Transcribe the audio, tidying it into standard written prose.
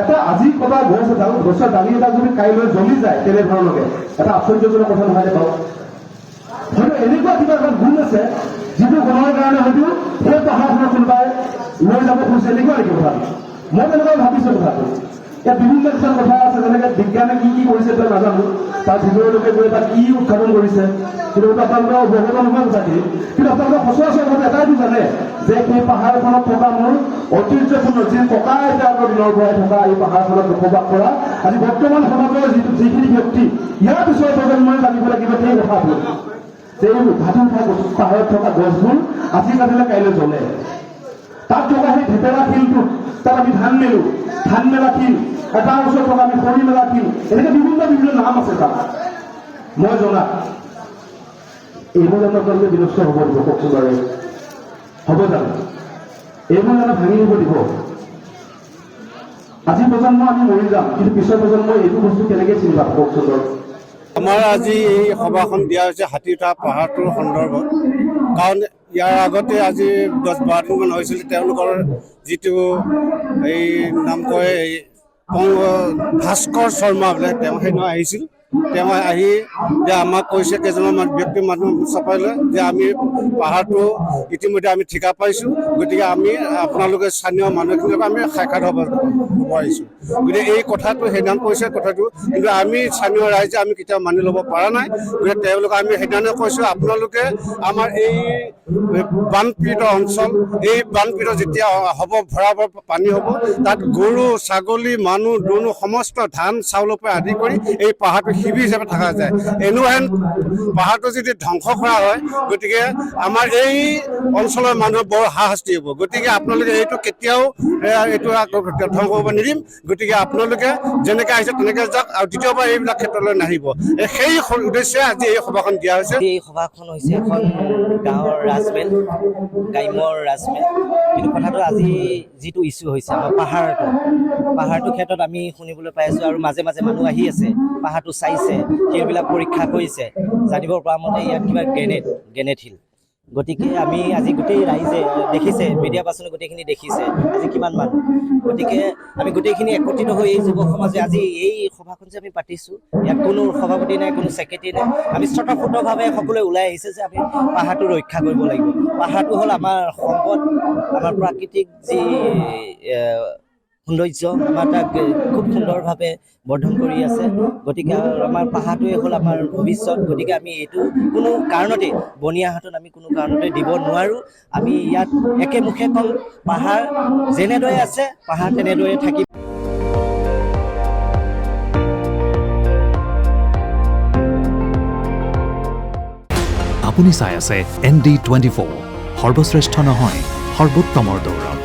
এটা আজি কটা গছ এডাল গছৰ ডালি এডাল যদি কাইলৈ জ্বলি যায় তেনেধৰণকে এটা আশ্চৰ্যজনক কথা নহয় নে বাৰু? হয়তো এনেকুৱা কিবা এটা গুণ আছে যিটো গুণৰ কাৰণে হয়তো সেই পাহাৰখনৰ কোনোবাই লৈ যাব খুজিছে, এনেকুৱা নেকি কথাটো? মই তেনেকুৱা ভাবিছো কথাটো। ইয়াত বিভিন্ন কিছুমান কথা আছে, যেনেকে বিজ্ঞানে কি কি কৰিছে তই নাজানো, তাৰ ভিতৰলৈকে গৈ তাত কি উৎঘাটন কৰিছে, কিন্তু আপোনালোকৰ অৱগত নহয় কথাখিনি। কিন্তু আপোনালোকে সচৰাচৰভাৱে এটাইতো জানে যে সেই পাহাৰখনত থকা মোৰ ঐতিহ্যপূৰ্ণ যি ককা আইতাহঁতৰ দিনৰ পৰাই থকা এই পাহাৰখনত বসবাস কৰা আজি বৰ্তমান সমাজৰ যিখিনি ব্যক্তি ইয়াৰ পিছৰ প্ৰজন্মই জানিব লাগিব সেই কথাটো যে এই উদ্ঘাটন পাহাৰত থকা গছবোৰ আজি কাটিলে কাইলৈ জ্বলে। তাত থকা সেই ভেটেৰা শিলটোত তাত আমি ধান মেলো, ধান মেলা শিল, তাৰ ওচৰত থকা আমি খৰি মেলা শিল, এনেকে বিভিন্ন নাম আছে তাত। মই জনাত এইবোৰ জানো আপোনালোকে বিনষ্ট হ'ব দিব? কওকচোন বাৰু, হ'ব জানো? এইবোৰ জানো ভাঙি দিব দিব? আজি প্ৰজন্ম আমি মৰি যাম, কিন্তু পিছৰ প্ৰজন্মই এইটো বস্তু কেনেকে চিনি পাব? কওকচোন বাৰু। আমাৰ আজি এই সভাখন দিয়া হৈছে হাতী উঠা পাহাৰটোৰ সন্দৰ্ভত। কাৰণ ইয়াৰ আগতে আজি 10-12 দিনমান হৈছিল তেওঁলোকৰ যিটো এই নাম কয় ভাস্কৰ শৰ্মা বোলে, তেওঁ সেইদিনা আহিছিল। তেওঁ আহি যে আমাক কৈছে কেইজনমান ব্যক্তি মানুহ চপাই লৈ যে আমি পাহাৰটো ইতিমধ্যে আমি ঠিকা পাইছোঁ, গতিকে আমি আপোনালোকে স্থানীয় মানুহখিনিক আমি সাক্ষাৎ হ'ব আহিছোঁ। গতিকে এই কথাটো সেইদিনা কৈছে কথাটো, কিন্তু আমি স্থানীয় ৰাইজে আমি কেতিয়াও মানি ল'ব পৰা নাই। গতিকে তেওঁলোকে আমি সেইদিনা কৈছোঁ আপোনালোকে আমাৰ এই বানপীড়িত অঞ্চল, এই বানপীড়িত যেতিয়া হ'ব ভৰাবৰ পানী হ'ব, তাত গৰু ছাগলী মানুহ দুনু সমস্ত ধান চাউলৰ পৰা আদি কৰি এই পাহাৰটো শিবিৰ হিচাপে থকা যায়। এনেহেন পাহাৰটো যদি ধ্বংস কৰা হয়, গতিকে আমাৰ এই অঞ্চলৰ মানুহৰ বৰ হাৰাশাস্তি হ'ব। গতিকে আপোনালোকে এইটো কেতিয়াও এইটো ধ্বংস হ'ব নিদিম। গতিকে আপোনালোকে যেনেকৈ আহিছে তেনেকৈ যাওক আৰু দ্বিতীয়বাৰ এইবিলাক ক্ষেত্ৰলৈ নাহিব। সেই উদ্দেশ্যে আজি এই সভাখন দিয়া হৈছে। এই সভাখন হৈছে এখন গাঁৱৰ ৰাজমেল, গ্ৰাম্যৰ ৰাজমেল। কিন্তু কথাটো আজি যিটো ইছ্যু হৈছে আমাৰ পাহাৰটোৰ ক্ষেত্ৰত আমি শুনিবলৈ পাই আছোঁ, আৰু মাজে মাজে মানুহ আহি আছে, পাহাৰটো চাইছে, শিলবিলাক পৰীক্ষা কৰিছে, জানিব পৰা মতে ইয়াত কিবা গ্ৰেনেড শিল। গতিকে আমি আজি গোটেই ৰাইজে দেখিছে, মিডিয়া পাৰ্চনে গোটেইখিনি দেখিছে আজি কিমান মানুহ। গতিকে আমি গোটেইখিনি একত্ৰিত হৈ এই যুৱ সমাজে আজি এই সভাখন যে আমি পাতিছোঁ, ইয়াত কোনো সভাপতি নাই, কোনো ছেক্ৰেটাৰী নাই, আমি স্বতঃস্ফূৰ্তভাৱে সকলোৱে ওলাই আহিছে যে আমি পাহাৰটো ৰক্ষা কৰিব লাগিব। পাহাৰটো হ'ল আমাৰ সম্পদ, আমাৰ প্ৰাকৃতিক যি সৌন্দৰ্য আমাৰ তাক খুব সুন্দৰভাৱে বৰ্ধন কৰি আছে। গতিকে আমাৰ পাহাৰটোৱে হ'ল আমাৰ ভৱিষ্যত। গতিকে আমি এইটো কোনো কাৰণতে বনীয়া হাতত আমি কোনো কাৰণতে দিব নোৱাৰোঁ। আমি ইয়াত একেমুখে ক'ম, পাহাৰ যেনেদৰে আছে পাহাৰ তেনেদৰে থাকিব। আপুনি চাই আছে ND24, সৰ্বশ্ৰেষ্ঠ নহয় সৰ্বোত্তমৰ দৌৰত।